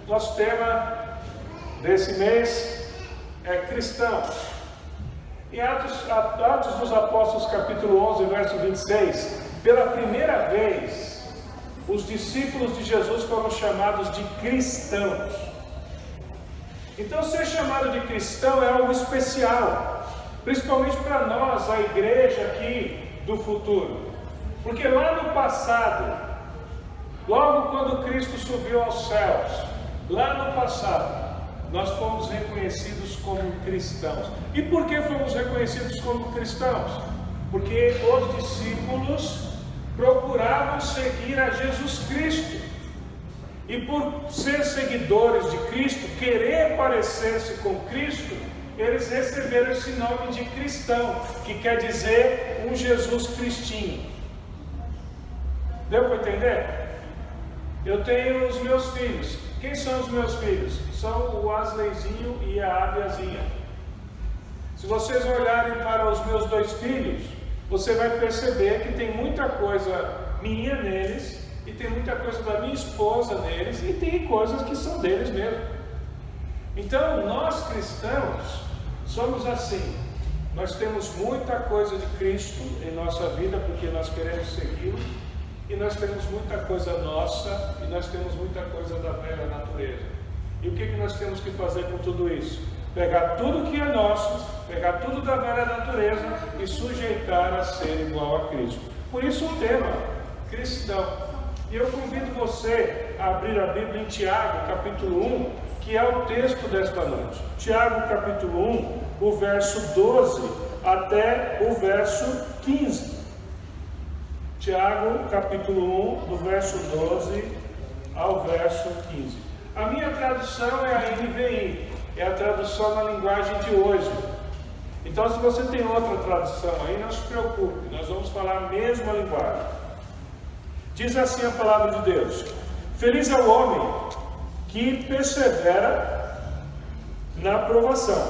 Nosso tema desse mês é cristãos. Em Atos dos Apóstolos, capítulo 11, verso 26, pela primeira vez, os discípulos de Jesus foram chamados de cristãos. Então, ser chamado de cristão é algo especial, principalmente para nós, a igreja aqui do futuro. Porque lá no passado, logo quando Cristo subiu aos céus, lá no passado, nós fomos reconhecidos como cristãos. E por que fomos reconhecidos como cristãos? Porque os discípulos procuravam seguir a Jesus Cristo. E por ser seguidores de Cristo, querer parecer-se com Cristo, eles receberam esse nome de cristão, que quer dizer um Jesus cristinho. Deu para entender? Eu tenho os meus filhos. Quem são os meus filhos? São o Asleizinho e a Aviazinha. Se vocês olharem para os meus dois filhos, você vai perceber que tem muita coisa minha neles, e tem muita coisa da minha esposa neles, e tem coisas que são deles mesmo. Então, nós cristãos somos assim. Nós temos muita coisa de Cristo em nossa vida, porque nós queremos segui-lo, e nós temos muita coisa nossa, e nós temos muita coisa da velha natureza. E o que nós temos que fazer com tudo isso? Pegar tudo que é nosso, pegar tudo da velha natureza e sujeitar a ser igual a Cristo. Por isso o tema, cristão. E eu convido você a abrir a Bíblia em Tiago, capítulo 1, que é o texto desta noite. Tiago, capítulo 1, o verso 12 até o verso 15. Tiago, capítulo 1, do verso 12 ao verso 15. A minha tradução é a NVI, é a tradução na linguagem de hoje. Então, se você tem outra tradução aí, não se preocupe, nós vamos falar a mesma linguagem. Diz assim a palavra de Deus: feliz é o homem que persevera na aprovação,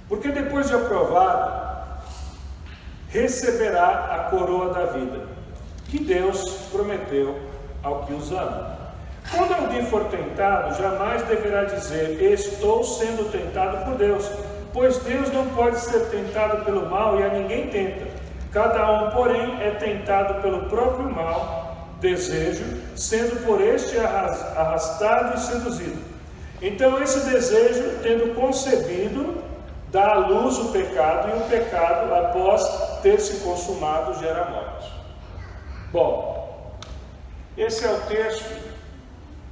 porque depois de aprovado, receberá a coroa da vida, que Deus prometeu ao que os ama. Quando alguém for tentado, jamais deverá dizer: estou sendo tentado por Deus, pois Deus não pode ser tentado pelo mal e a ninguém tenta. Cada um, porém, é tentado pelo próprio mal, desejo, sendo por este arrastado e seduzido. Então esse desejo, tendo concebido, dá à luz o pecado, e o pecado, após ter se consumado, gera morte. Bom, esse é o texto,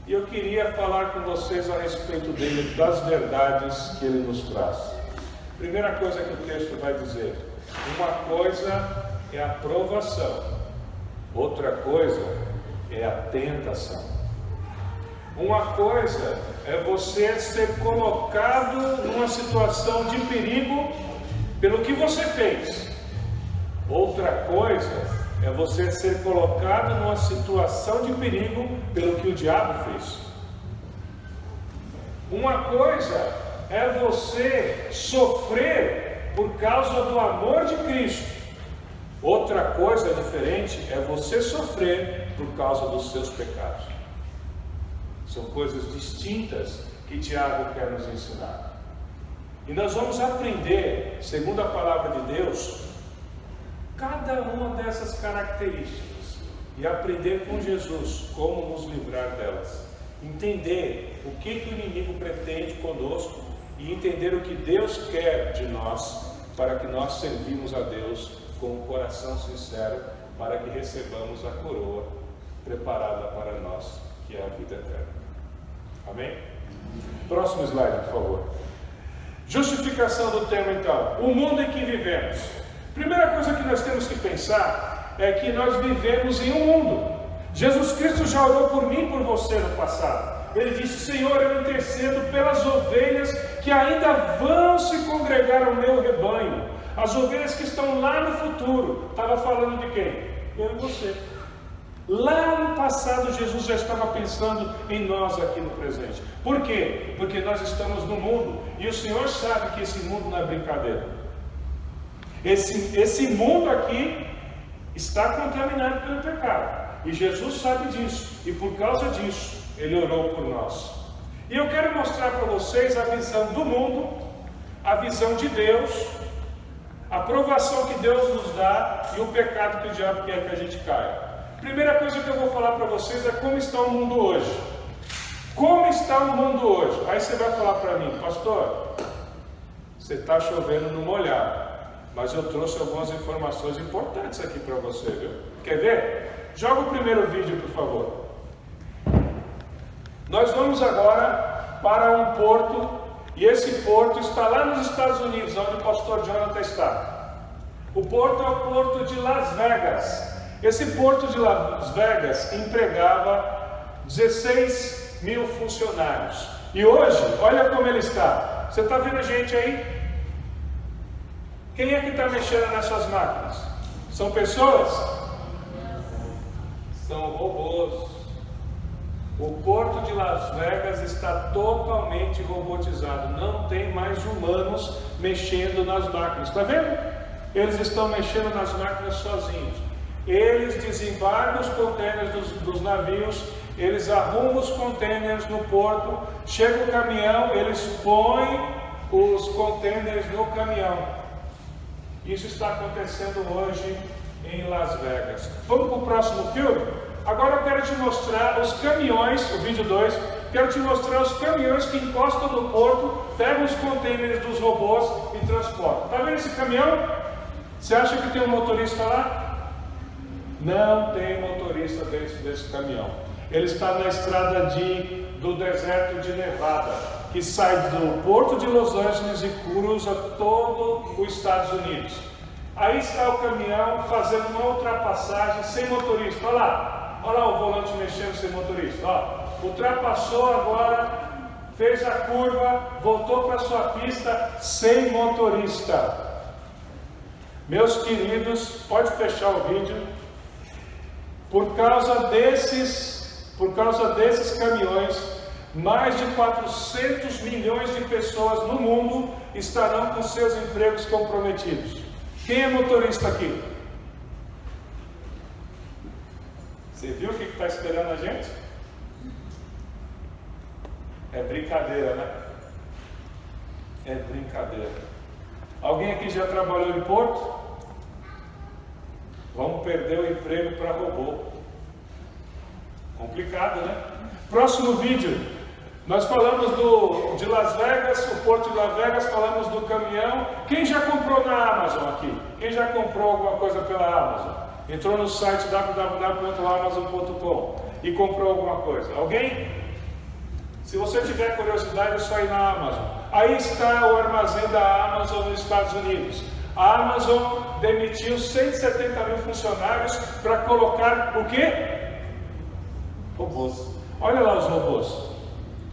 e eu queria falar com vocês a respeito dele, das verdades que ele nos traz. Primeira coisa que o texto vai dizer: uma coisa é a provação, outra coisa é a tentação. Uma coisa é você ser colocado numa situação de perigo pelo que você fez. Outra coisa é você ser colocado numa situação de perigo pelo que o diabo fez. Uma coisa é você sofrer por causa do amor de Cristo. Outra coisa diferente é você sofrer por causa dos seus pecados. São coisas distintas que Tiago quer nos ensinar. E nós vamos aprender, segundo a palavra de Deus, cada uma dessas características e aprender com Jesus como nos livrar delas. Entender o que o inimigo pretende conosco e entender o que Deus quer de nós, para que nós servimos a Deus com um coração sincero, para que recebamos a coroa preparada para nós, que é a vida eterna. Amém? Próximo slide, por favor. Justificação do tema, então. O mundo em que vivemos. Primeira coisa que nós temos que pensar é que nós vivemos em um mundo. Jesus Cristo já orou por mim e por você no passado. Ele disse: Senhor, eu intercedo pelas ovelhas que ainda vão se congregar ao meu rebanho. As ovelhas que estão lá no futuro. Estava falando de quem? Eu e você. Lá no passado, Jesus já estava pensando em nós aqui no presente. Por quê? Porque nós estamos no mundo, e o Senhor sabe que esse mundo não é brincadeira. Esse mundo aqui está contaminado pelo pecado, e Jesus sabe disso, e por causa disso, Ele orou por nós. E eu quero mostrar para vocês a visão do mundo, a visão de Deus, a provação que Deus nos dá e o pecado que o diabo quer que a gente caia. Primeira coisa que eu vou falar para vocês é como está o mundo hoje. Como está o mundo hoje? Aí você vai falar para mim, pastor, você está chovendo no molhado, mas eu trouxe algumas informações importantes aqui para você, viu? Quer ver? Joga o primeiro vídeo, por favor. Nós vamos agora para um porto, e esse porto está lá nos Estados Unidos, onde o pastor Jonathan está. O porto é o porto de Las Vegas. Esse porto de Las Vegas empregava 16 mil funcionários. E hoje, olha como ele está. Você está vendo a gente aí? Quem é que está mexendo nessas máquinas? São pessoas? São robôs. O porto de Las Vegas está totalmente robotizado. Não tem mais humanos mexendo nas máquinas. Está vendo? Eles estão mexendo nas máquinas sozinhos. Eles desembarcam os contêineres dos navios, eles arrumam os contêineres no porto, chega o caminhão, eles põem os contêineres no caminhão. Isso está acontecendo hoje em Las Vegas. Vamos para o próximo filme? Agora eu quero te mostrar os caminhões, o vídeo 2, quero te mostrar os caminhões que encostam no porto, pegam os contêineres dos robôs e transportam. Está vendo esse caminhão? Você acha que tem um motorista lá? Não tem motorista dentro desse caminhão. Ele está na estrada do deserto de Nevada, que sai do porto de Los Angeles e cruza todo os Estados Unidos. Aí está o caminhão fazendo uma ultrapassagem sem motorista. Olha lá o volante mexendo sem motorista. Ó, ultrapassou agora, fez a curva, voltou para sua pista sem motorista. Meus queridos, pode fechar o vídeo. Por causa desses caminhões, mais de 400 milhões de pessoas no mundo estarão com seus empregos comprometidos. Quem é motorista aqui? Você viu o que está esperando a gente? É brincadeira, né? É brincadeira. Alguém aqui já trabalhou em porto? Vamos perder o emprego para robô. Complicado, né? Próximo vídeo. Nós falamos de Las Vegas, o porto de Las Vegas, falamos do caminhão. Quem já comprou na Amazon aqui? Quem já comprou alguma coisa pela Amazon? Entrou no site www.amazon.com e comprou alguma coisa? Alguém? Se você tiver curiosidade, é só ir na Amazon. Aí está o armazém da Amazon nos Estados Unidos. A Amazon demitiu 170 mil funcionários para colocar o quê? Robôs. Olha lá os robôs.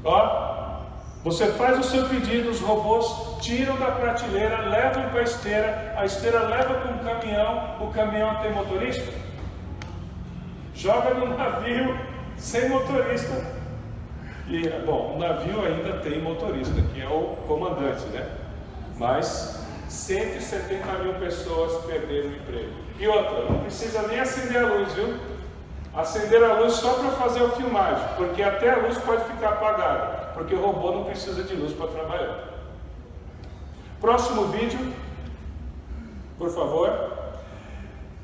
Ó, você faz o seu pedido, os robôs tiram da prateleira, levam para a esteira leva para um caminhão, o caminhão tem motorista? Joga no navio sem motorista. E, bom, o navio ainda tem motorista, que é o comandante, né? Mas 170 mil pessoas perderam o emprego. E outra, não precisa nem acender a luz, viu? Acender a luz só para fazer a filmagem, porque até a luz pode ficar apagada, porque o robô não precisa de luz para trabalhar. Próximo vídeo, por favor.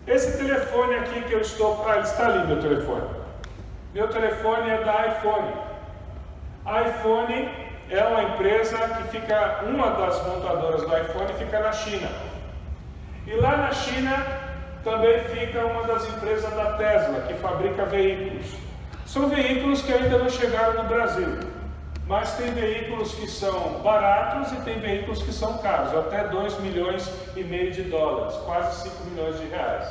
Esse telefone aqui que eu estou... ele está ali, meu telefone. Meu telefone é da iPhone. A iPhone é uma empresa que fica... Uma das montadoras do iPhone fica na China. E lá na China também fica uma das empresas da Tesla, que fabrica veículos. São veículos que ainda não chegaram no Brasil. Mas tem veículos que são baratos e tem veículos que são caros, até 2,5 milhões de dólares, quase 5 milhões de reais.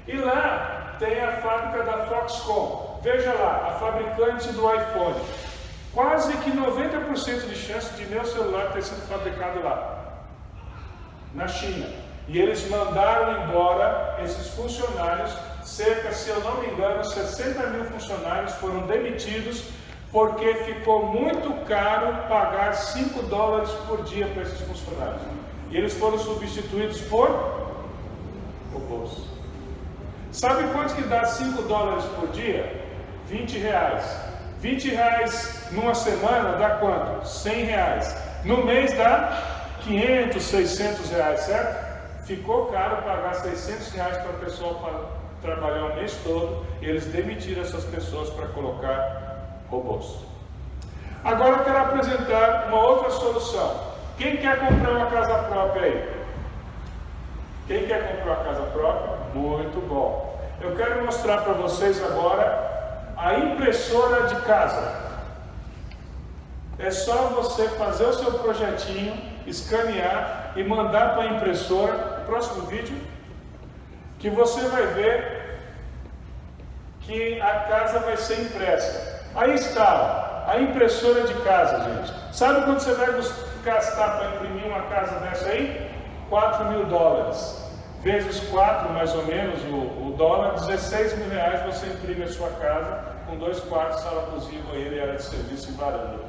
E lá tem a fábrica da Foxconn. Veja lá, a fabricante do iPhone. Quase que 90% de chance de meu celular ter sido fabricado lá, na China. E eles mandaram embora esses funcionários, cerca, se eu não me engano, 60 mil funcionários foram demitidos, porque ficou muito caro pagar 5 dólares por dia para esses funcionários. E eles foram substituídos por robôs. Sabe quanto que dá 5 dólares por dia? 20 reais. 20 reais numa semana dá quanto? 100 reais. No mês dá 500, 600 reais, certo? Ficou caro pagar 600 reais para a pessoa trabalhar o mês todo, e eles demitiram essas pessoas para colocar robôs. Agora eu quero apresentar uma outra solução. Quem quer comprar uma casa própria aí? Quem quer comprar uma casa própria? Muito bom. Eu quero mostrar para vocês agora a impressora de casa. É só você fazer o seu projetinho, escanear e mandar para a impressora. No próximo vídeo, que você vai ver que a casa vai ser impressa. Aí está a impressora de casa, gente. Sabe quanto você vai gastar para imprimir uma casa dessa aí? $4.000. Vezes 4, mais ou menos, o dólar, 16 mil reais você imprime a sua casa com 2 quartos, sala, cozinha, banheiro e área de serviço e varanda.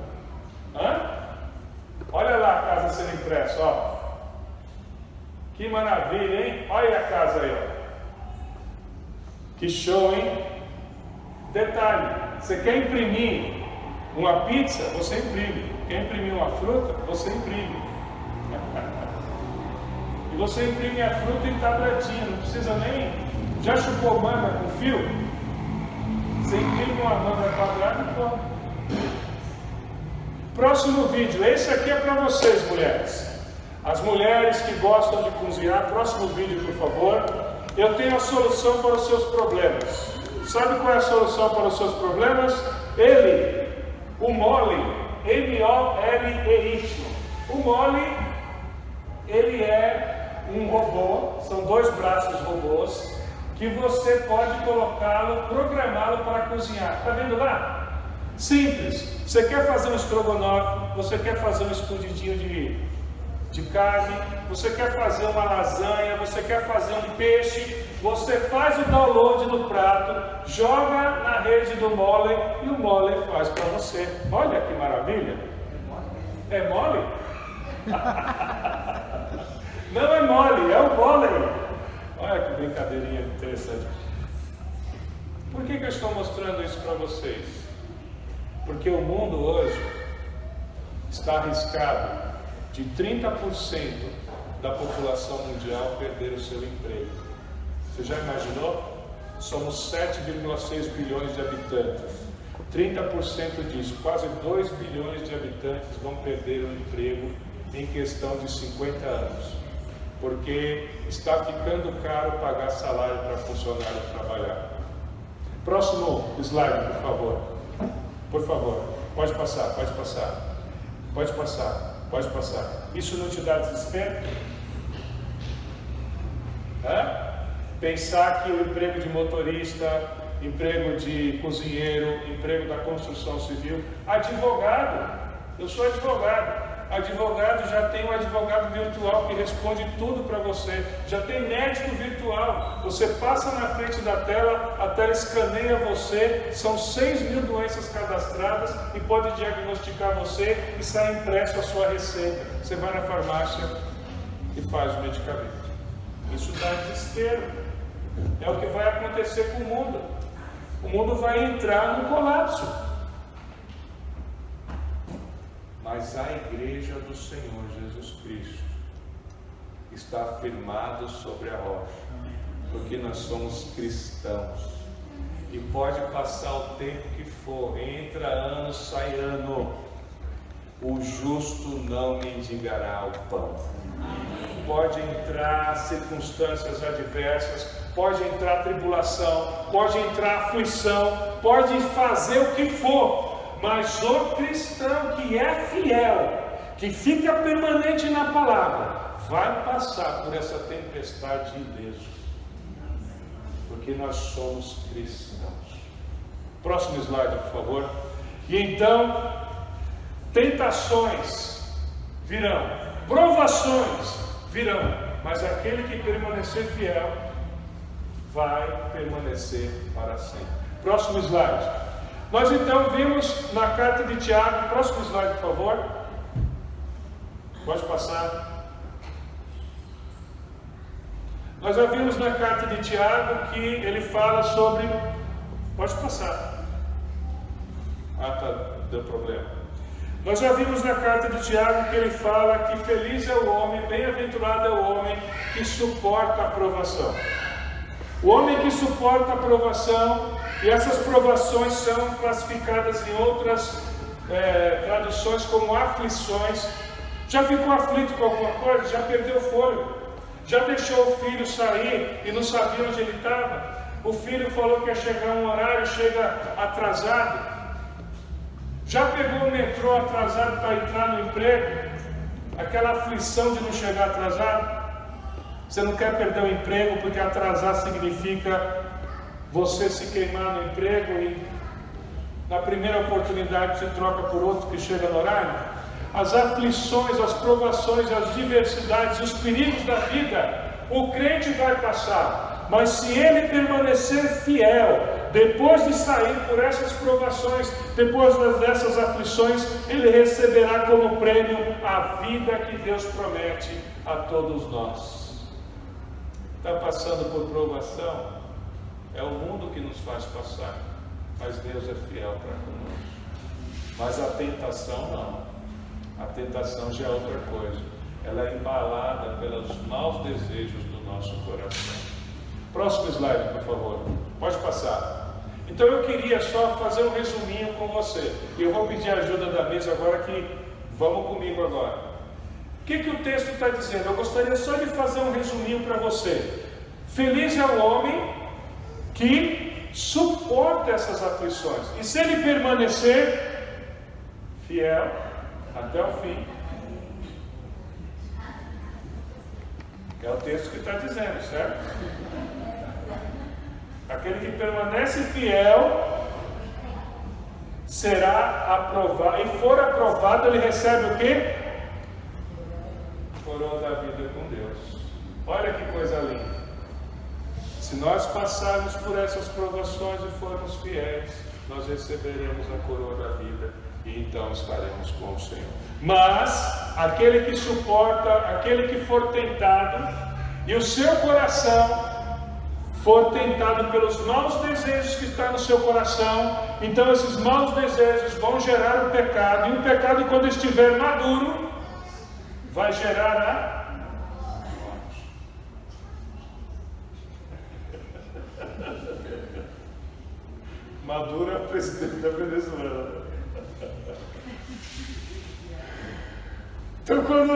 Olha lá a casa sendo impressa, ó. Que maravilha, hein? Olha a casa aí, ó. Que show, hein? Detalhe, você quer imprimir uma pizza? Você imprime. Quer imprimir uma fruta? Você imprime. E você imprime a fruta em tabletinha, não precisa nem... Já chupou manga com fio? Você imprime uma manga quadrada e pronto. Próximo vídeo, esse aqui é para vocês, mulheres. As mulheres que gostam de cozinhar, próximo vídeo, por favor. Eu tenho a solução para os seus problemas. Sabe qual é a solução para os seus problemas? Ele, o Molly, M-O-L-E-Y. O Molly, ele é um robô, são 2 braços robôs, que você pode colocá-lo, programá-lo para cozinhar. Está vendo lá? Simples. Você quer fazer um estrogonofe, você quer fazer um escondidinho de carne, você quer fazer uma lasanha, você quer fazer um peixe, você faz o download no prato, joga na rede do Molly e o Molly faz para você. Olha que maravilha! É mole? Não é mole, é o Molly. Olha que brincadeirinha interessante. Por que eu estou mostrando isso para vocês? Porque o mundo hoje está arriscado de 30% da população mundial perder o seu emprego. Você já imaginou? Somos 7,6 bilhões de habitantes. 30% disso, quase 2 bilhões de habitantes vão perder o emprego em questão de 50 anos. Porque está ficando caro pagar salário para funcionário trabalhar. Próximo slide, por favor. Por favor, pode passar, pode passar. Pode passar, pode passar. Isso não te dá desespero? Pensar que o emprego de motorista, emprego de cozinheiro, emprego da construção civil, advogado, eu sou advogado. Advogado já tem um advogado virtual que responde tudo para você. Já tem médico virtual. Você passa na frente da tela, a tela escaneia você. São 6 mil doenças cadastradas e pode diagnosticar você e sai impresso a sua receita. Você vai na farmácia e faz o medicamento. Isso dá desespero. É o que vai acontecer com o mundo. O mundo vai entrar no colapso. Mas a igreja do Senhor Jesus Cristo está firmado sobre a rocha, porque nós somos cristãos. E pode passar o tempo que for, entra ano, sai ano, o justo não mendigará o pão. Pode entrar circunstâncias adversas, pode entrar tribulação, pode entrar aflição, pode fazer o que for. Mas o cristão que é fiel, que fica permanente na palavra, vai passar por essa tempestade ileso, porque nós somos cristãos. Próximo slide, por favor. E então, tentações virão, provações virão, mas aquele que permanecer fiel vai permanecer para sempre. Próximo slide. Nós então vimos na carta de Tiago, próximo slide, por favor. Pode passar. Nós já vimos na carta de Tiago que ele fala sobre... Pode passar. Ah, tá, deu problema. Nós já vimos na carta de Tiago que ele fala que feliz é o homem, bem-aventurado é o homem que suporta a provação. O homem que suporta a provação, e essas provações são classificadas em outras traduções como aflições. Já ficou aflito com alguma coisa? Já perdeu o fôlego? Já deixou o filho sair e não sabia onde ele estava? O filho falou que ia chegar um horário, chega atrasado. Já pegou o metrô atrasado para entrar no emprego? Aquela aflição de não chegar atrasado? Você não quer perder o emprego porque atrasar significa você se queimar no emprego e na primeira oportunidade você troca por outro que chega no horário? As aflições, as provações, as diversidades, os perigos da vida, o crente vai passar, mas se ele permanecer fiel, depois de sair por essas provações, depois dessas aflições, ele receberá como prêmio a vida que Deus promete a todos nós. Está passando por provação? É o mundo que nos faz passar, mas Deus é fiel para conosco. Mas a tentação não. A tentação já é outra coisa. Ela é embalada pelos maus desejos do nosso coração. Próximo slide, por favor. Pode passar. Então eu queria só fazer um resuminho com você. Eu vou pedir a ajuda da mesa agora que vamos comigo agora. O que o texto está dizendo? Eu gostaria só de fazer um resuminho para você. Feliz é o homem que suporta essas aflições. E se ele permanecer fiel até o fim. É o texto que está dizendo, certo? Aquele que permanece fiel será aprovado. E for aprovado, ele recebe o quê? Coroa da vida com Deus. Olha que coisa linda. Se nós passarmos por essas provações e formos fiéis, nós receberemos a coroa da vida e então estaremos com o Senhor. Mas aquele que suporta, aquele que for tentado e o seu coração for tentado pelos maus desejos que estão no seu coração, então esses maus desejos vão gerar o pecado, e o pecado, quando estiver maduro, vai gerar a Maduro é o presidente da Venezuela. Então, quando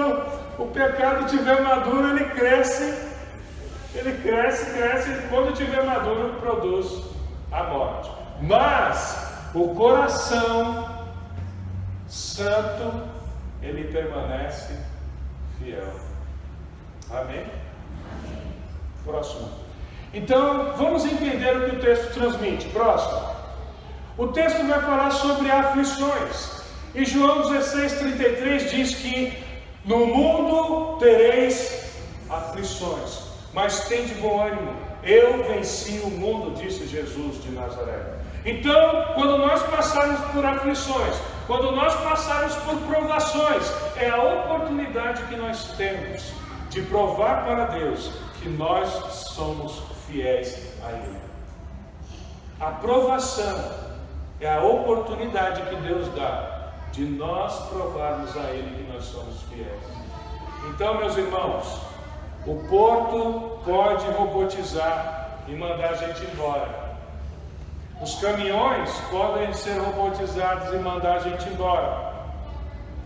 o pecado estiver maduro, ele cresce, e quando estiver maduro, produz a morte. Mas o coração santo, ele permanece fiel. Amém? Próximo. Então, vamos entender o que o texto transmite. Próximo. O texto vai falar sobre aflições. E João 16:33 diz que no mundo tereis aflições, mas tende bom ânimo. Eu venci o mundo, disse Jesus de Nazaré. Então, quando nós passarmos por aflições, quando nós passarmos por provações, é a oportunidade que nós temos de provar para Deus que nós somos fiéis a Ele. A provação é a oportunidade que Deus dá de nós provarmos a Ele que nós somos fiéis. Então, meus irmãos, o porto pode robotizar e mandar a gente embora. Os caminhões podem ser robotizados e mandar a gente embora.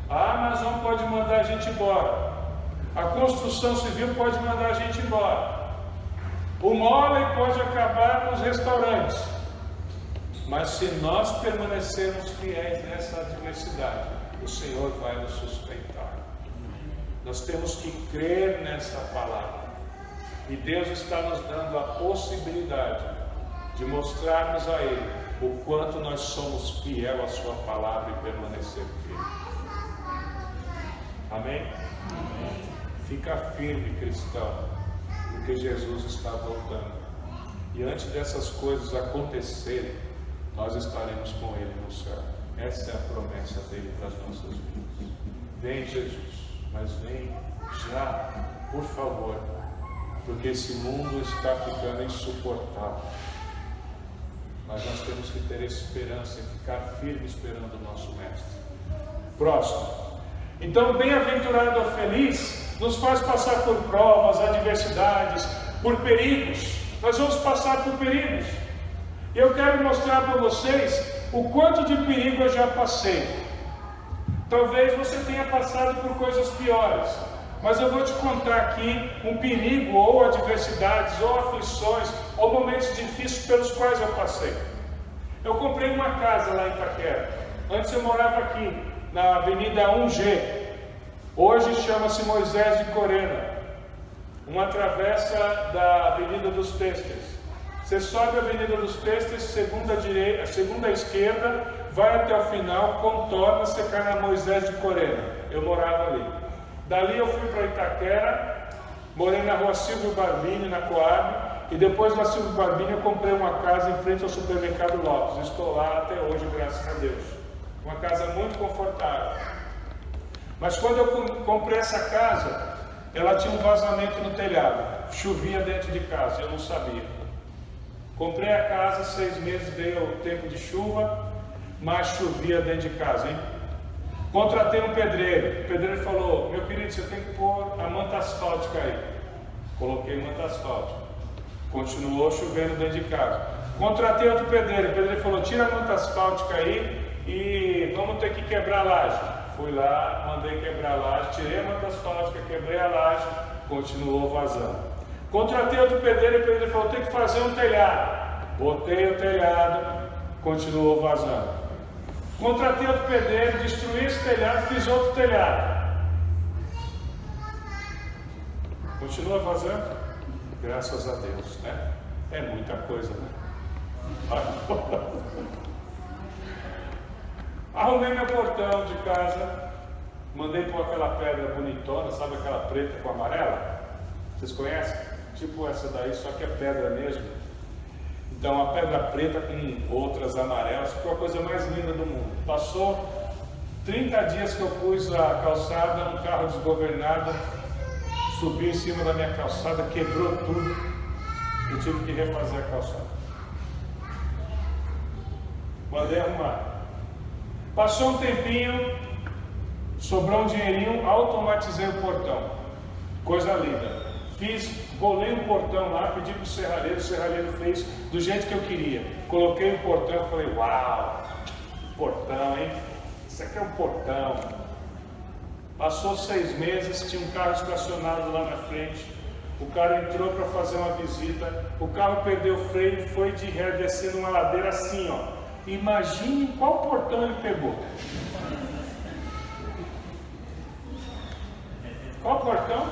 A Amazon pode mandar a gente embora. A construção civil pode mandar a gente embora. O mole pode acabar nos restaurantes. Mas se nós permanecermos fiéis nessa adversidade, o Senhor vai nos sustentar. Nós temos que crer nessa palavra. E Deus está nos dando a possibilidade de mostrarmos a Ele o quanto nós somos fiel à sua palavra e permanecer fiel. Amém? Amém. Fica firme, cristão, porque Jesus está voltando. E antes dessas coisas acontecerem, nós estaremos com Ele no céu. Essa é a promessa dele para as nossas vidas. Vem, Jesus, mas vem já, por favor, porque esse mundo está ficando insuportável. mas nós temos que ter esperança e ficar firme esperando o nosso Mestre. Próximo. Então, bem-aventurado ou feliz nos faz passar por provas, adversidades, por perigos. Nós vamos passar por perigos. E eu quero mostrar para vocês o quanto de perigo eu já passei. Talvez você tenha passado por coisas piores, mas eu vou te contar aqui um perigo, ou adversidades, ou aflições, ou momentos difíceis pelos quais eu passei. Eu comprei uma casa lá em Itaquera. Antes eu morava aqui, na Avenida 1G. Hoje chama-se Moisés de Corena. Uma travessa da Avenida dos Têxteis. Você sobe a Avenida dos Têxteis, segunda esquerda, vai até o final, contorna, você cai na Moisés de Corena. Eu morava ali. Dali eu fui para Itaquera, morei na rua Silvio Barbini, na Coab, e depois da Silvio Barbini eu comprei uma casa em frente ao supermercado Lopes. Estou lá até hoje, graças a Deus. Uma casa muito confortável. Mas quando eu comprei essa casa, ela tinha um vazamento no telhado. Chovia dentro de casa, eu não sabia. Comprei a casa, 6 meses veio o tempo de chuva, mas chovia dentro de casa, hein? Contratei um pedreiro. O pedreiro falou: meu querido, você tem que pôr a manta asfáltica aí. Coloquei manta asfáltica. Continuou chovendo dentro de casa. Contratei outro pedreiro. O pedreiro falou: tira a manta asfáltica aí e vamos ter que quebrar a laje. Fui lá, mandei quebrar a laje, tirei a manta asfáltica, quebrei a laje, continuou vazando. Contratei outro pedreiro e o pedreiro falou: tem que fazer um telhado. Botei o telhado, continuou vazando. Contratei outro pedreiro, destruí esse telhado, fiz outro telhado. Continua vazando? Graças a Deus, né? É muita coisa, né? Arrumei meu portão de casa, mandei pôr aquela pedra bonitona, sabe aquela preta com amarela? Vocês conhecem? Tipo essa daí, só que é pedra mesmo. Então a pedra preta com outras amarelas, ficou a coisa mais linda do mundo. Passou 30 dias que eu pus a calçada, um carro desgovernado subiu em cima da minha calçada, quebrou tudo. Eu tive que refazer a calçada. Mandei arrumar. Passou um tempinho, sobrou um dinheirinho, automatizei o portão. Coisa linda. Bolei um portão lá, pedi para o serralheiro fez do jeito que eu queria. Coloquei o portão e falei: uau, portão, hein? Isso aqui é um portão. Passou 6 meses, tinha um carro estacionado lá na frente. O cara entrou para fazer uma visita. O carro perdeu o freio e foi de ré, descendo uma ladeira assim, ó. Imagine qual portão ele pegou. Qual portão?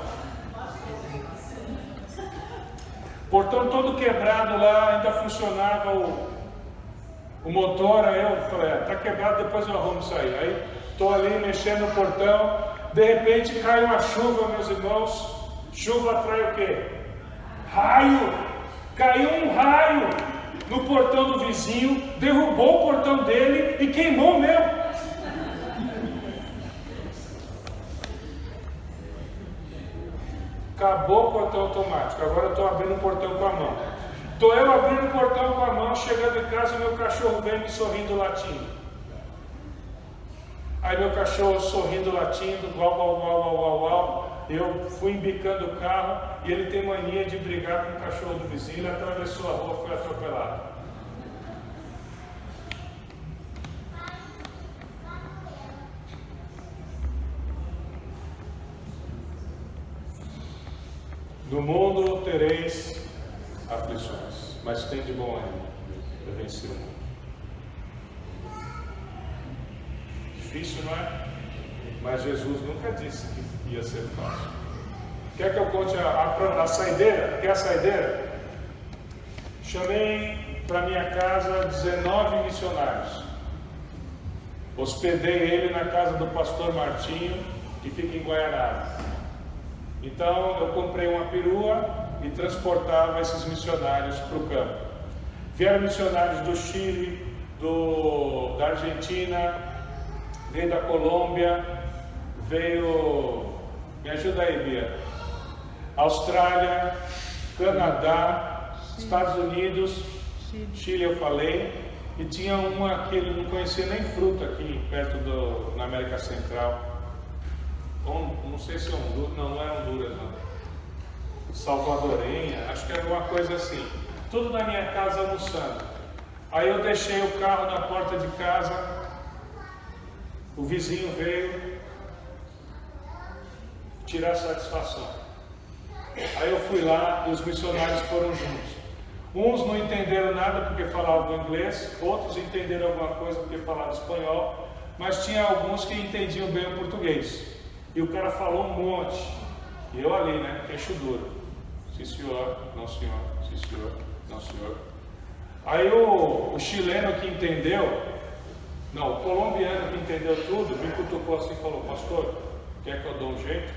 Portão todo quebrado lá, ainda funcionava o motor. Aí eu falei: tá quebrado, depois eu arrumo isso aí. Aí estou ali mexendo no portão, de repente cai uma chuva, meus irmãos. Chuva atrai o quê? Raio! Caiu um raio no portão do vizinho, derrubou o portão dele e queimou o meu. Acabou o portão automático. Agora eu estou abrindo o portão com a mão. Estou eu abrindo o portão com a mão, chegando em casa, meu cachorro vem me sorrindo, latindo. Aí meu cachorro sorrindo, latindo, uau, uau, uau, uau, uau, uau. Eu fui embicando o carro e ele tem mania de brigar com o cachorro do vizinho. Ele atravessou a rua, foi atropelado. No mundo tereis aflições, mas tem de bom ânimo, eu venci o mundo. Difícil, não é? Mas Jesus nunca disse que ia ser fácil. Quer que eu conte a saideira? Quer a saideira? Chamei para minha casa 19 missionários. Hospedei ele na casa do pastor Martinho, que fica em Guaianara. Então eu comprei uma perua e transportava esses missionários para o campo. Vieram missionários do Chile, da Argentina, veio da Colômbia, veio, me ajuda aí, Bia, Austrália, Canadá, Estados Unidos, Chile eu falei. E tinha uma que ele não conhecia nem fruta aqui, perto na América Central. Não sei se é Honduras, não é Honduras não. Salvadorenha, acho que era uma coisa assim. Tudo na minha casa almoçando. Aí eu deixei o carro na porta de casa, o vizinho veio tirar satisfação. Aí eu fui lá e os missionários foram juntos. Uns não entenderam nada porque falavam inglês, outros entenderam alguma coisa porque falavam espanhol, mas tinha alguns que entendiam bem o português. E o cara falou um monte. E eu ali, né, queixo duro. Sim senhor, não senhor, sim senhor, não senhor. Aí o chileno que entendeu, não, o colombiano que entendeu tudo, me cutucou assim e falou: pastor, quer que eu dou um jeito?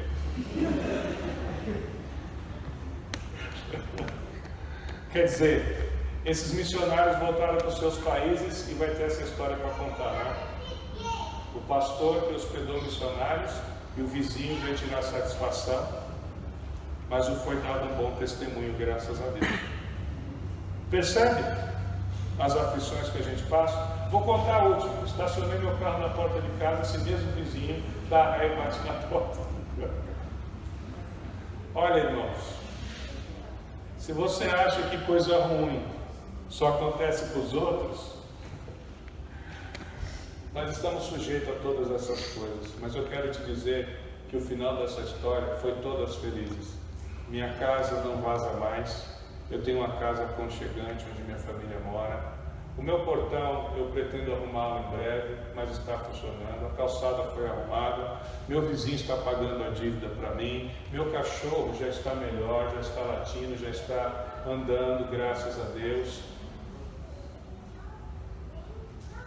Quer dizer, esses missionários voltaram para os seus países e vai ter essa história para contar, né? O pastor que hospedou missionários e o vizinho veio tirar satisfação, mas foi dado um bom testemunho, graças a Deus. Percebe as aflições que a gente passa? Vou contar a última. Estacionei meu carro na porta de casa, esse mesmo vizinho dá ré e bate na porta. Olha, irmãos, se você acha que coisa ruim só acontece com os outros, nós estamos sujeitos a todas essas coisas. Mas eu quero te dizer que o final dessa história foi todas felizes. Minha casa não vaza mais. Eu tenho uma casa aconchegante onde minha família mora. O meu portão eu pretendo arrumá-lo em breve, mas está funcionando. A calçada foi arrumada. Meu vizinho está pagando a dívida para mim. Meu cachorro já está melhor, já está latindo, já está andando, graças a Deus.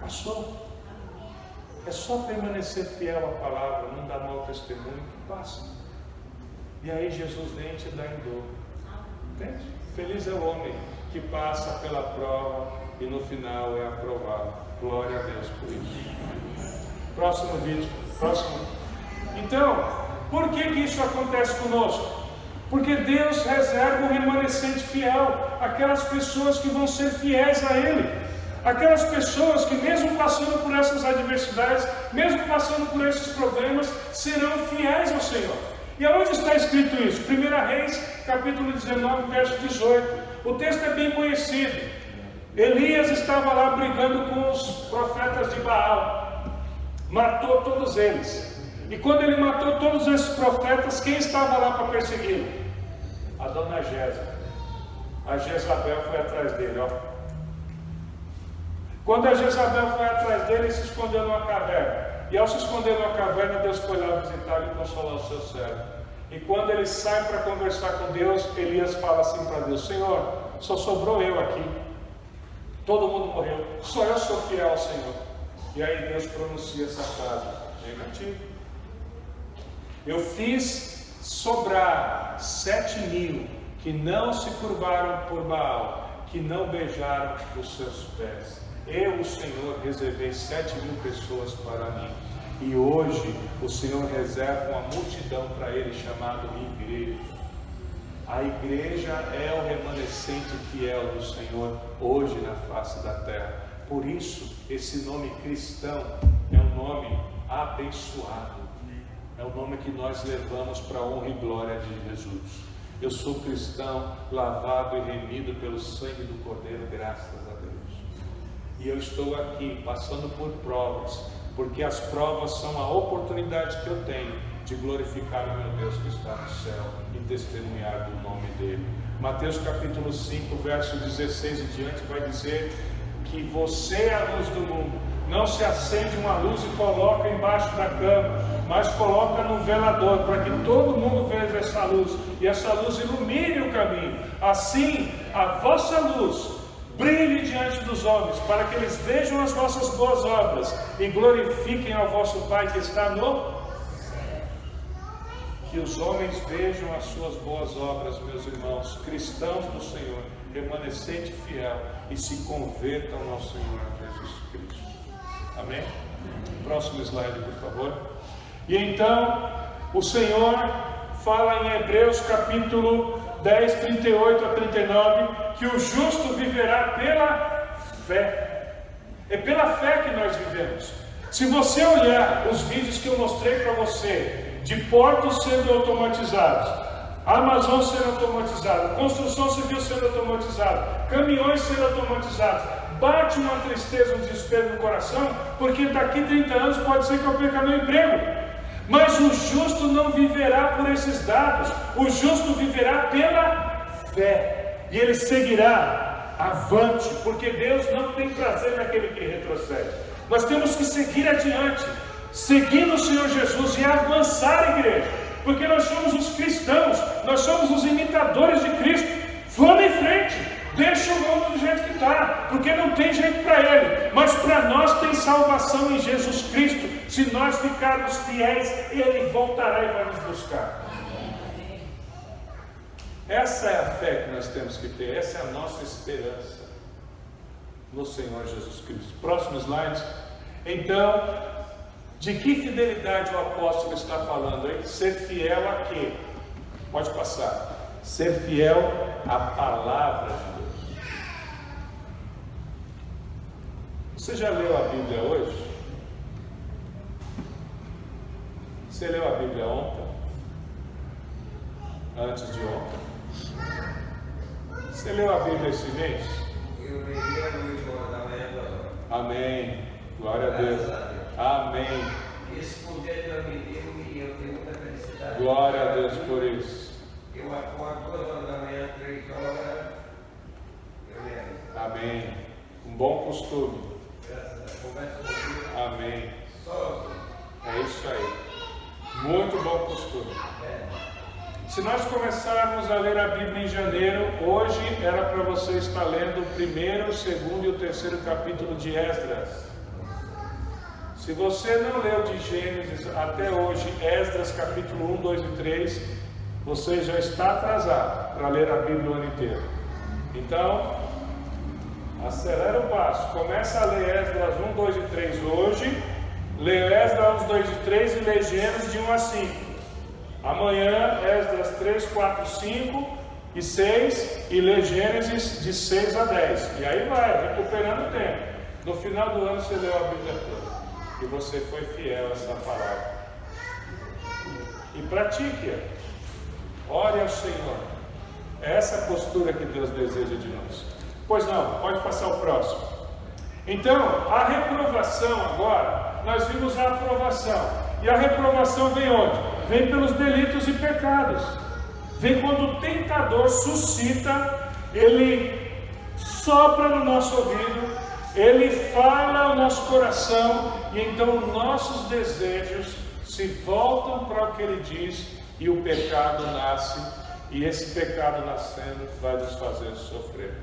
Passou. É só permanecer fiel à palavra, não dar mau testemunho, que passa. E aí Jesus vem e te dá em dor. Entende? Feliz é o homem que passa pela prova e no final é aprovado. Glória a Deus por isso. Próximo vídeo. Próximo. Então, por que isso acontece conosco? Porque Deus reserva um remanescente fiel, aquelas pessoas que vão ser fiéis a Ele. Aquelas pessoas que mesmo passando por essas adversidades, mesmo passando por esses problemas, serão fiéis ao Senhor. E aonde está escrito isso? 1 Reis, capítulo 19, verso 18. O texto é bem conhecido. Elias estava lá brigando com os profetas de Baal. Matou todos eles. E quando ele matou todos esses profetas, quem estava lá para persegui-lo? A dona Jéssica. A Jezabel foi atrás dele, ó. Quando a Jezabel foi atrás dele, ele se escondeu numa caverna. E ao se esconder numa caverna, Deus foi lá visitá-lo e consolar o seu servo. E quando ele sai para conversar com Deus, Elias fala assim para Deus: Senhor, só sobrou eu aqui. Todo mundo morreu. Só eu sou fiel ao Senhor. E aí Deus pronuncia essa frase: negativo. Eu fiz sobrar 7.000 que não se curvaram por Baal, que não beijaram os seus pés. Eu, o Senhor, reservei 7.000 pessoas para mim. E hoje o Senhor reserva uma multidão para Ele, chamada igreja. A igreja é o remanescente fiel do Senhor hoje na face da terra. Por isso, esse nome cristão é um nome abençoado. É o nome que nós levamos para a honra e glória de Jesus. Eu sou cristão, lavado e remido pelo sangue do Cordeiro, graças a Deus. E eu estou aqui passando por provas, porque as provas são a oportunidade que eu tenho de glorificar o meu Deus que está no céu e testemunhar do nome dele. Mateus capítulo 5, verso 16 e diante vai dizer que você é a luz do mundo. Não se acende uma luz e coloca embaixo da cama, mas coloca no velador, para que todo mundo veja essa luz, e essa luz ilumine o caminho. Assim, a vossa luz brilhe diante dos homens, para que eles vejam as vossas boas obras e glorifiquem ao vosso Pai que está no céu. Que os homens vejam as suas boas obras, meus irmãos, cristãos do Senhor, remanescente fiel, e se convertam ao Senhor Jesus Cristo. Amém? Próximo slide, por favor. E então, o Senhor fala em Hebreus capítulo 10, 38 a 39, que o justo viverá pela fé. É pela fé que nós vivemos. Se você olhar os vídeos que eu mostrei para você, de portos sendo automatizados, Amazon sendo automatizado, construção civil sendo automatizada, caminhões sendo automatizados, bate uma tristeza, um desespero no coração, porque daqui 30 anos pode ser que eu perca meu emprego. Mas o justo não viverá por esses dados, o justo viverá pela fé, e ele seguirá avante, porque Deus não tem prazer naquele que retrocede. Nós temos que seguir adiante, seguindo o Senhor Jesus e avançar, igreja, porque nós somos os cristãos, nós somos os imitadores de Cristo. Vamos em frente, deixa o mundo do jeito que está, porque não tem jeito para ele, mas para nós tem salvação em Jesus Cristo. Se nós ficarmos fiéis, ele voltará e vai nos buscar. Essa é a fé que nós temos que ter, essa é a nossa esperança no Senhor Jesus Cristo. Próximo slide. Então, de que fidelidade o apóstolo está falando aí? Ser fiel a quê? Pode passar. Ser fiel à palavra de Deus. Você já leu a Bíblia hoje? Você leu a Bíblia ontem? Antes de ontem? Você leu a Bíblia esse mês? Eu leio a noite da manhã da hora. Amém. Glória a Deus. Amém. Esse poder Deus me deu e eu tenho muita felicidade. Glória a Deus por isso. Eu acordo 2 horas da manhã, 3 horas, eu leio. Amém. Um bom costume. Graças a Deus. Conversa comigo. Amém. Só. É isso aí. Muito bom costume. Se nós começarmos a ler a Bíblia em janeiro, hoje era para você estar lendo o 1º, o 2º e o 3º capítulo de Esdras. Se você não leu de Gênesis até hoje, Esdras capítulo 1, 2 e 3, você já está atrasado para ler a Bíblia o ano inteiro. Então, acelera o passo. Começa a ler Esdras 1, 2 e 3 hoje, lê Esdras 1, 2 e 3 e lê Gênesis de 1 a 5. Amanhã, Esdras 3, 4, 5 e 6 e lê Gênesis de 6 a 10. E aí vai, recuperando o tempo. No final do ano você leu a Bíblia toda. E você foi fiel a essa palavra. E pratique-a. Ore ao Senhor. É essa a postura que Deus deseja de nós. Pois não, pode passar o próximo. Então, a reprovação agora, nós vimos a aprovação. E a reprovação vem onde? Vem pelos delitos e pecados. Vem quando o tentador suscita, ele sopra no nosso ouvido, ele fala ao nosso coração, e então nossos desejos se voltam para o que ele diz, e o pecado nasce, e esse pecado nascendo vai nos fazer sofrer.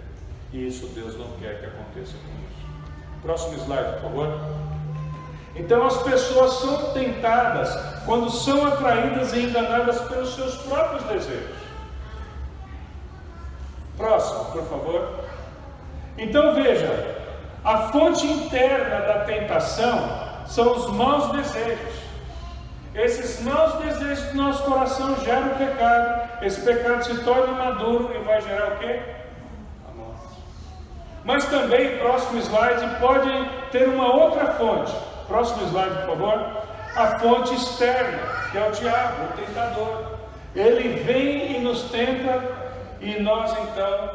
E isso Deus não quer que aconteça conosco. Próximo slide, por favor. Então as pessoas são tentadas quando são atraídas e enganadas pelos seus próprios desejos. Próximo, por favor. Então veja, a fonte interna da tentação são os maus desejos. Esses maus desejos do nosso coração geram o pecado. Esse pecado se torna maduro e vai gerar o quê? A morte. Mas também, próximo slide, pode ter uma outra fonte. Próximo slide, por favor. A fonte externa, que é o diabo, o tentador. Ele vem e nos tenta, e nós então,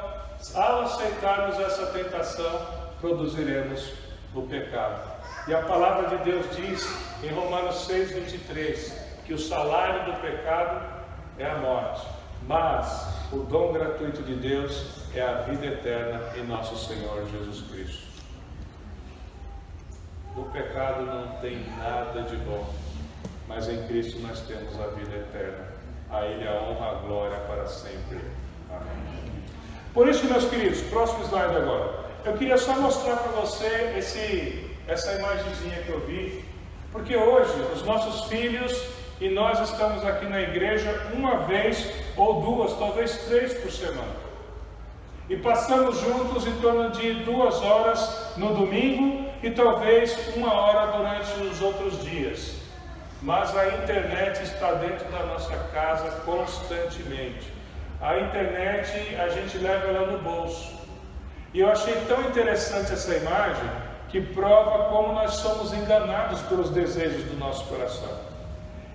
ao aceitarmos essa tentação, produziremos o pecado. E a palavra de Deus diz em Romanos 6, 23, que o salário do pecado é a morte, mas o dom gratuito de Deus é a vida eterna em nosso Senhor Jesus Cristo. O pecado não tem nada de bom, mas em Cristo nós temos a vida eterna. A Ele a honra, a glória para sempre. Amém. Por isso, meus queridos, próximo slide agora. Eu queria só mostrar para você essa imagenzinha que eu vi, porque hoje os nossos filhos e nós estamos aqui na igreja uma vez ou duas, talvez 3 por semana. E passamos juntos em torno de 2 horas no domingo e talvez 1 hora durante os outros dias. Mas a internet está dentro da nossa casa constantemente. A internet, a gente leva ela no bolso. E eu achei tão interessante essa imagem, que prova como nós somos enganados pelos desejos do nosso coração.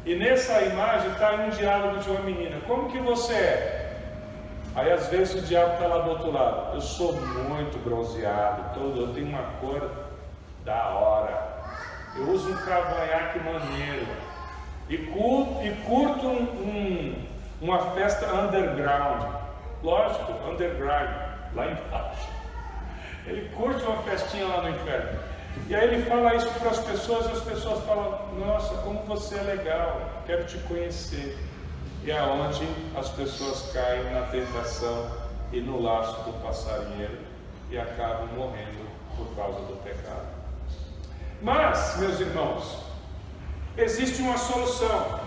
E nessa imagem está um diálogo de uma menina. Como que você é? Aí às vezes o diabo está lá do outro lado. Eu sou muito bronzeado, eu tenho uma cor da hora. Eu uso um cavanhaque maneiro. E curto uma festa underground. Lógico, underground, lá embaixo. Ele curte uma festinha lá no inferno. E aí ele fala isso para as pessoas, e as pessoas falam: nossa, como você é legal, quero te conhecer. E é onde as pessoas caem na tentação e no laço do passarinheiro e acabam morrendo por causa do pecado. Mas, meus irmãos, existe uma solução.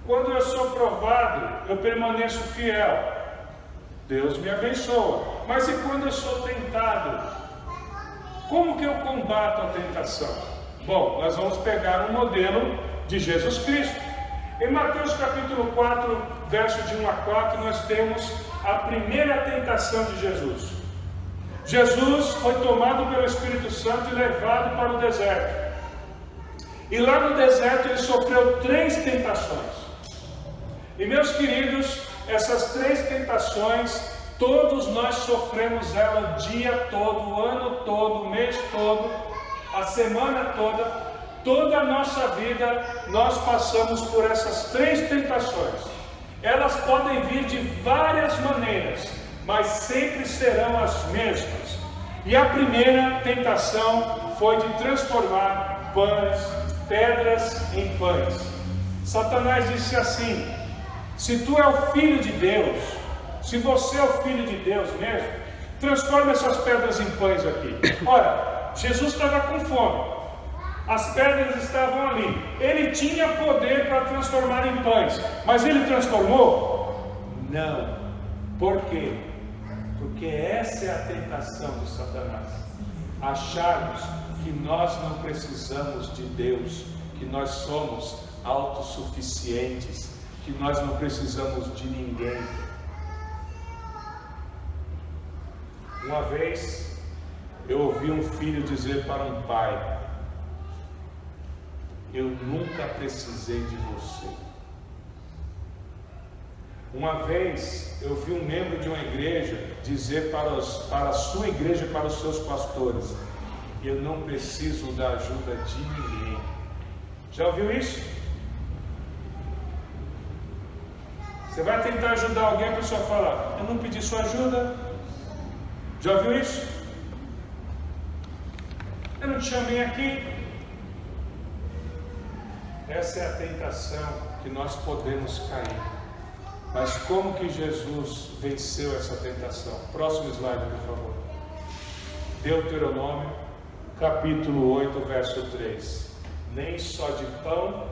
Quando eu sou provado, eu permaneço fiel. Deus me abençoa. Mas e quando eu sou tentado? Como que eu combato a tentação? Bom, nós vamos pegar um modelo de Jesus Cristo. Em Mateus capítulo 4, verso de 1 a 4, nós temos a primeira tentação de Jesus. Jesus foi tomado pelo Espírito Santo e levado para o deserto. E lá no deserto ele sofreu 3 tentações. E meus queridos, essas 3 tentações, todos nós sofremos ela o dia todo, o ano todo, o mês todo, a semana toda, toda a nossa vida nós passamos por essas 3 tentações. Elas podem vir de várias maneiras, mas sempre serão as mesmas. E a primeira tentação foi de transformar pedras em pães. Satanás disse assim: se tu é o Filho de Deus, se você é o Filho de Deus mesmo, transforma essas pedras em pães aqui. Ora, Jesus estava com fome. As pedras estavam ali. Ele tinha poder para transformar em pães. Mas ele transformou? Não. Por quê? Porque essa é a tentação de Satanás. Acharmos que nós não precisamos de Deus, que nós somos autossuficientes, que nós não precisamos de ninguém. Uma vez eu ouvi um filho dizer para um pai: eu nunca precisei de você. Uma vez eu vi um membro de uma igreja dizer para a sua igreja, para os seus pastores: eu não preciso da ajuda de ninguém. Já ouviu isso? Você vai tentar ajudar alguém, a pessoa fala: eu não pedi sua ajuda. Já ouviu isso? Eu não te chamei aqui. Essa é a tentação que nós podemos cair. Mas como que Jesus venceu essa tentação? Próximo slide, por favor. Deuteronômio, capítulo 8, verso 3. Nem só de pão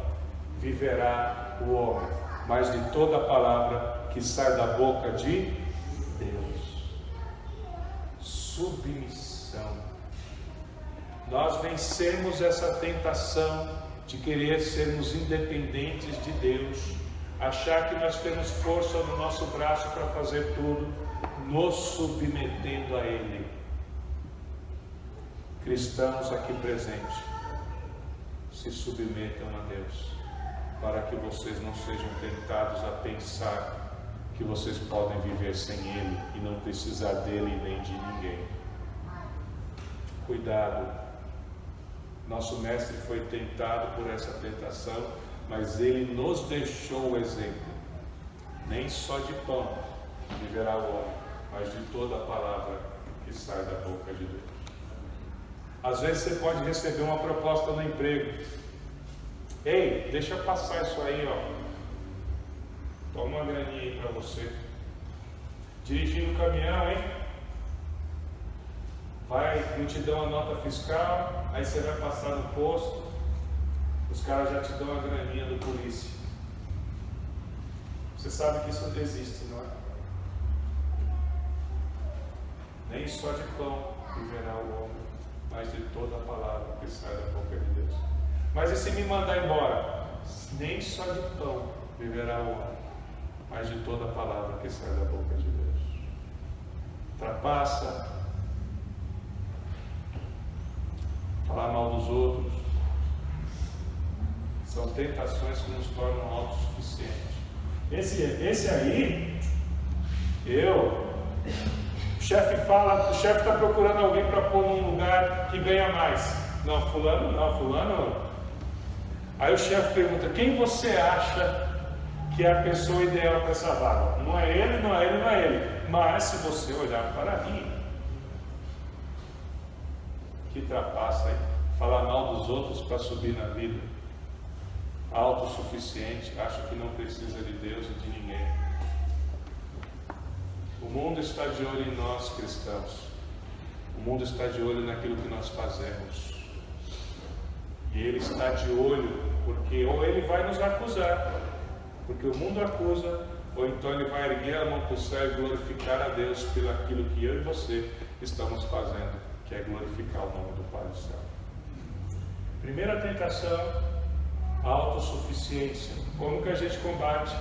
viverá o homem, mas de toda a palavra que sai da boca de Deus. Submissão. Nós vencemos essa tentação de querer sermos independentes de Deus, achar que nós temos força no nosso braço para fazer tudo, nos submetendo a Ele. Cristãos aqui presentes, se submetam a Deus, para que vocês não sejam tentados a pensar que vocês podem viver sem Ele e não precisar dele nem de ninguém. Cuidado. Nosso mestre foi tentado por essa tentação, mas ele nos deixou o exemplo. Nem só de pão viverá o homem, mas de toda a palavra que sai da boca de Deus. Às vezes você pode receber uma proposta no emprego. Ei, deixa passar isso aí, ó. Toma uma graninha aí para você. Dirigindo o caminhão, hein? Não te dão a nota fiscal, aí você vai passar no posto, os caras já te dão a graninha do polícia. Você sabe que isso existe, não é? Nem só de pão viverá o homem, mas de toda a palavra que sai da boca de Deus. Mas e se me mandar embora? Nem só de pão viverá o homem, mas de toda a palavra que sai da boca de Deus. Ultrapassa, falar mal dos outros, são tentações que nos tornam autossuficientes. Esse aí, o chefe está procurando alguém para pôr num lugar que ganha mais. Não, fulano. Aí o chefe pergunta: quem você acha que é a pessoa ideal para essa vaga? Não é ele. Mas se você olhar para mim, que trapaça aí, falar mal dos outros para subir na vida, autossuficiente, acha que não precisa de Deus e de ninguém. O mundo está de olho em nós, cristãos. O mundo está de olho naquilo que nós fazemos. E ele está de olho porque ou ele vai nos acusar, porque o mundo acusa, ou então ele vai erguer a mão para o céu e glorificar a Deus pelo aquilo que eu e você estamos fazendo, que é glorificar o nome do Pai do céu. Primeira tentação, a autossuficiência. Como que a gente combate?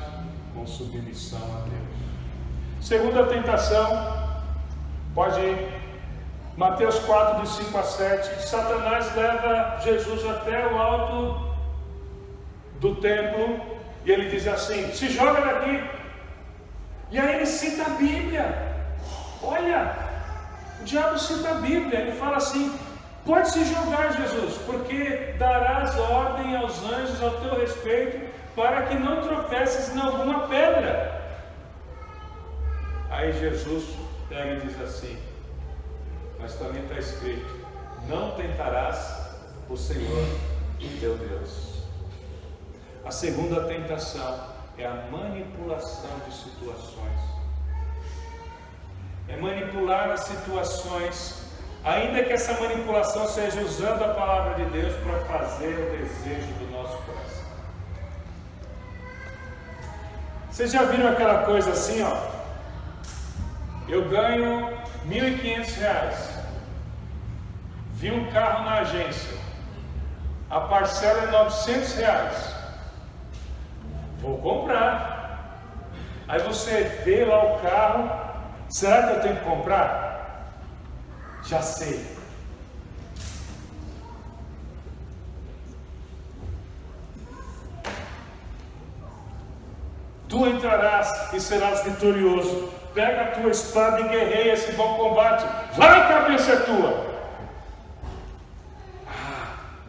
Com submissão a Deus. Segunda tentação, pode ir. Mateus 4, de 5 a 7, Satanás leva Jesus até o alto do templo e ele diz assim: se joga daqui. E aí ele cita a Bíblia. Olha, o diabo cita a Bíblia, ele fala assim: pode se jogar, Jesus, porque darás ordem aos anjos ao teu respeito para que não tropeces em alguma pedra. Aí Jesus pega e diz assim: mas também está escrito: não tentarás o Senhor teu Deus. A segunda tentação é a manipulação de situações. É manipular as situações, ainda que essa manipulação seja usando a palavra de Deus para fazer o desejo do nosso coração. Vocês já viram aquela coisa assim, ó? Eu ganho R$1.500. Vi um carro na agência, a parcela é R$900. Vou comprar. Aí você vê lá o carro. Será que eu tenho que comprar? Já sei. Tu entrarás e serás vitorioso. Pega a tua espada e guerreia esse bom combate. Vai, cabeça é tua.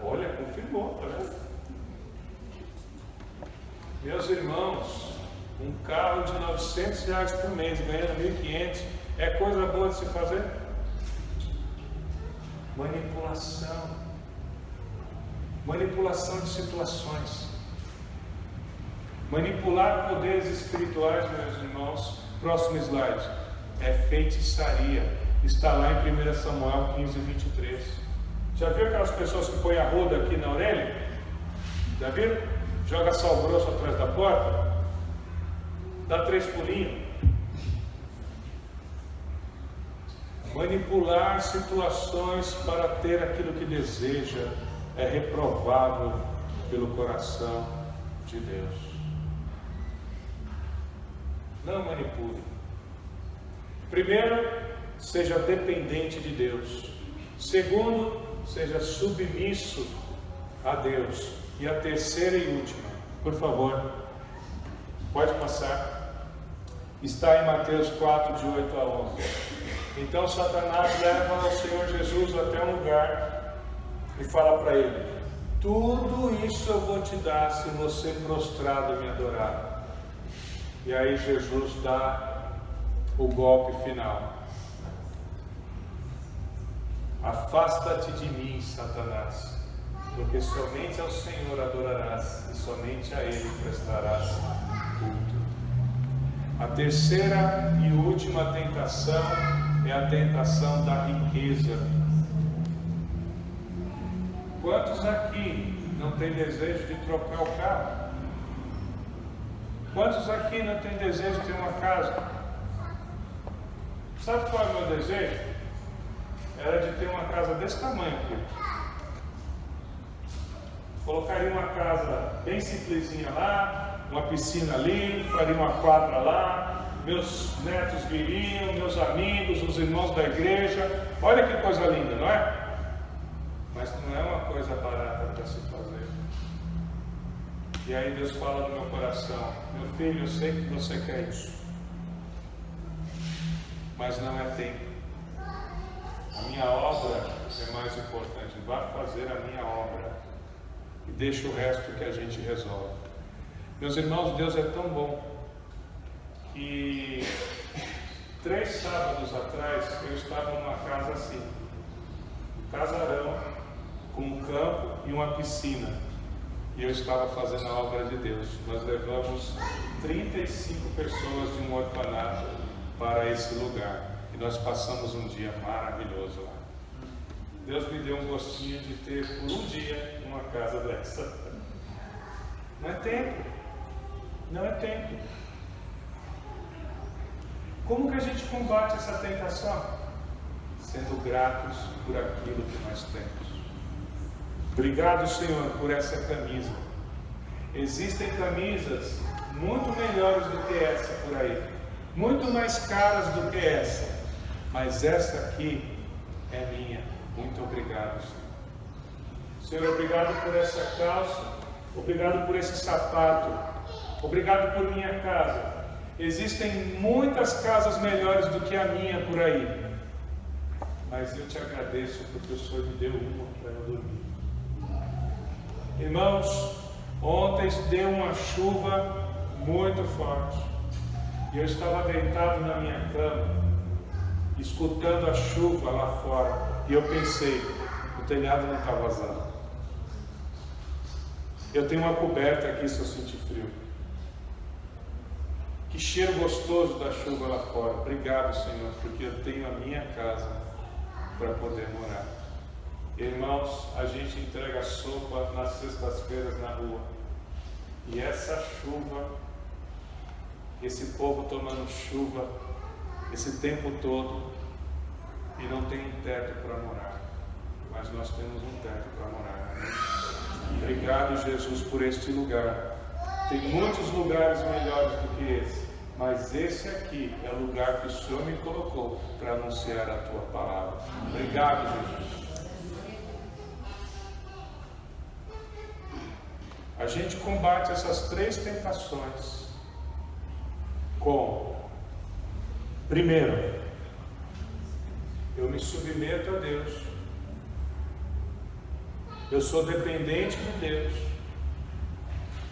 Olha, confirmou, tá vendo? Meus irmãos, um carro de R$900 por mês, ganhando R$1.500, é coisa boa de se fazer? Manipulação de situações. Manipular poderes espirituais, meus irmãos. Próximo slide. É feitiçaria. Está lá em 1 Samuel 15, 23. Já viu aquelas pessoas que põem a roda aqui na orelha? Já viram? Joga sal grosso atrás da porta? Dá 3 pulinhos. Manipular situações para ter aquilo que deseja é reprovável pelo coração de Deus. Não manipule. Primeiro, seja dependente de Deus. Segundo, seja submisso a Deus. E a terceira e última, por favor, pode passar. Está em Mateus 4, de 8 a 11. Então Satanás leva o Senhor Jesus até um lugar e fala para ele: tudo isso eu vou te dar se você prostrado me adorar. E aí Jesus dá o golpe final. Afasta-te de mim, Satanás, porque somente ao Senhor adorarás e somente a Ele prestarás culto. A terceira e última tentação é a tentação da riqueza. Quantos aqui não têm desejo de trocar o carro? Quantos aqui não têm desejo de ter uma casa? Sabe qual é o meu desejo? Era de ter uma casa desse tamanho aqui. Colocaria uma casa bem simplesinha lá, uma piscina ali, faria uma quadra lá, meus netos viriam, meus amigos, os irmãos da igreja. Olha que coisa linda, não é? Mas não é uma coisa barata para se fazer. E aí Deus fala no meu coração: meu filho, eu sei que você quer isso, mas não é tempo. A minha obra é mais importante. Vá fazer a minha obra e deixa o resto que a gente resolve. Meus irmãos, Deus é tão bom que 3 sábados atrás eu estava numa casa assim, um casarão com um campo e uma piscina, e eu estava fazendo a obra de Deus. Nós levamos 35 pessoas de um orfanato para esse lugar e nós passamos um dia maravilhoso lá. Deus me deu um gostinho de ter por um dia uma casa dessa. Não é tempo, não é tempo. Como que a gente combate essa tentação? Sendo gratos por aquilo que nós temos. Obrigado, Senhor, por essa camisa. Existem camisas muito melhores do que essa por aí, muito mais caras do que essa, mas essa aqui é minha. Muito obrigado, Senhor. Senhor, obrigado por essa calça, obrigado por esse sapato, obrigado por minha casa. Existem muitas casas melhores do que a minha por aí, mas eu te agradeço porque o Senhor me deu uma para eu dormir. Irmãos, ontem deu uma chuva muito forte e eu estava deitado na minha cama, escutando a chuva lá fora, e eu pensei: o telhado não está vazando. Eu tenho uma coberta aqui se eu sentir frio. Que cheiro gostoso da chuva lá fora. Obrigado, Senhor, porque eu tenho a minha casa para poder morar. Irmãos, a gente entrega sopa nas sextas-feiras na rua, e essa chuva, esse povo tomando chuva esse tempo todo, e não tem um teto para morar, mas nós temos um teto para morar. Amém? Obrigado, Jesus, por este lugar. Tem muitos lugares melhores do que esse, mas esse aqui é o lugar que o Senhor me colocou para anunciar a tua palavra. Obrigado, Jesus. A gente combate essas 3 tentações com: primeiro, eu me submeto a Deus, eu sou dependente de Deus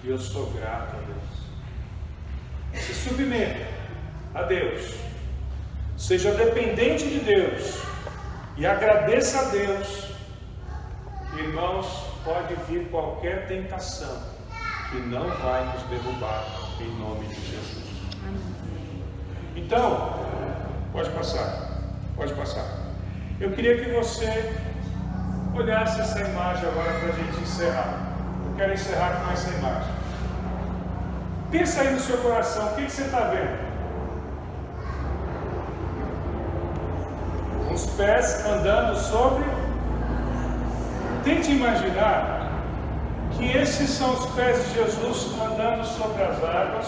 e eu sou grato a Deus. Se submeta a Deus, seja dependente de Deus e agradeça a Deus. Irmãos, pode vir qualquer tentação que não vai nos derrubar, em nome de Jesus. Então, pode passar, pode passar. Eu queria que você olhasse essa imagem agora para a gente encerrar. Eu quero encerrar com essa imagem. Pensa aí no seu coração, o que você está vendo? Uns pés andando sobre. Tente imaginar que esses são os pés de Jesus andando sobre as águas,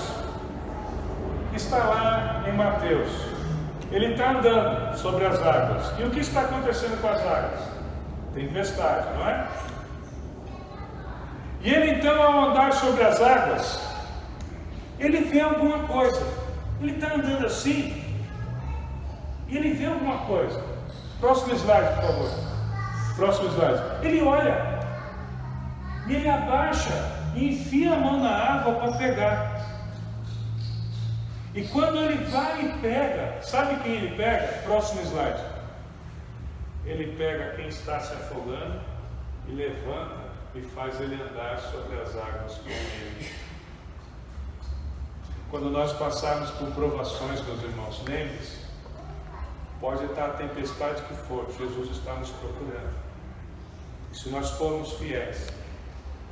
que está lá em Mateus. Ele está andando sobre as águas. E o que está acontecendo com as águas? Tempestade, não é? E ele então, ao andar sobre as águas, ele vê alguma coisa. Ele está andando assim, e ele vê alguma coisa. Próximo slide, por favor. Próximo slide. Ele olha, e ele abaixa e enfia a mão na água para pegar. E quando ele vai e pega, sabe quem ele pega? Próximo slide. Ele pega quem está se afogando e levanta e faz ele andar sobre as águas com ele. Quando nós passarmos por provações, meus irmãos, lembre-se, pode estar a tempestade que for, Jesus está nos procurando. E se nós formos fiéis,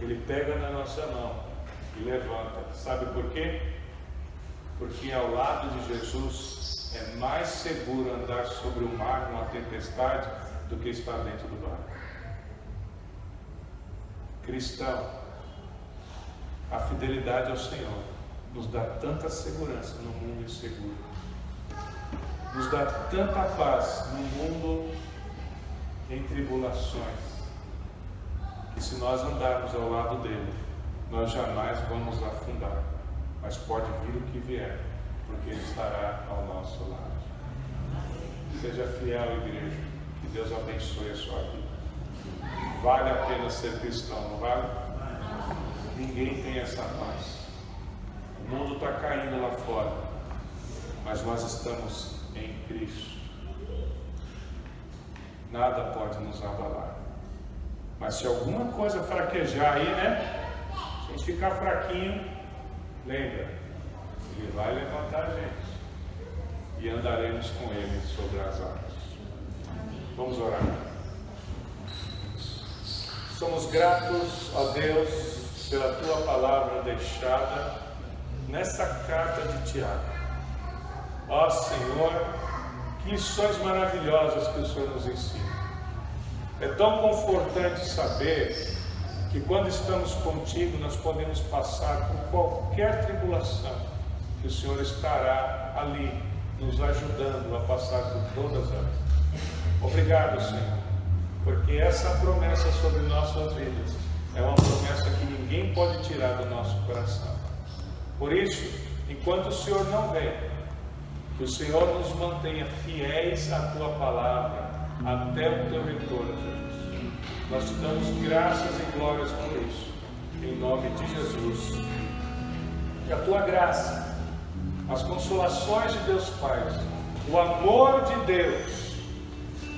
Ele pega na nossa mão e levanta. Sabe por quê? Porque ao lado de Jesus é mais seguro andar sobre o mar numa tempestade do que estar dentro do barco. Cristão, A fidelidade ao Senhor nos dá tanta segurança no mundo inseguro, nos dá tanta paz no mundo em tribulações, que se nós andarmos ao lado dele, nós jamais vamos afundar, mas pode vir o que vier, porque ele estará ao nosso lado. Seja fiel, igreja, que Deus abençoe a sua vida. Vale a pena ser cristão, não vale? Ninguém tem essa paz. O mundo está caindo lá fora, mas nós estamos em Cristo. Nada pode nos abalar. Mas se alguma coisa fraquejar aí, né? Se a gente ficar fraquinho, lembra, ele vai levantar a gente e andaremos com ele sobre as águas. Vamos orar. Somos gratos a Deus pela tua palavra deixada nessa carta de Tiago. Ó Senhor, que lições maravilhosas que o Senhor nos ensina. É tão confortante saber que quando estamos contigo nós podemos passar por qualquer tribulação, que o Senhor estará ali nos ajudando a passar por todas elas. Obrigado, Senhor, porque essa promessa sobre nossas vidas é uma promessa que ninguém pode tirar do nosso coração. Por isso, enquanto o Senhor não vem, que o Senhor nos mantenha fiéis à tua palavra até o teu retorno, Jesus. Nós te damos graças e glórias por isso, em nome de Jesus. Que a tua graça, as consolações de Deus Pai, o amor de Deus,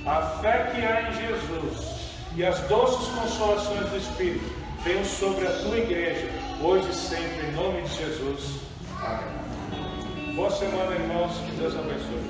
a fé que há em Jesus e as doces consolações do Espírito venham sobre a tua igreja, hoje e sempre, em nome de Jesus. Amém. Boa semana, irmãos. Que Deus abençoe.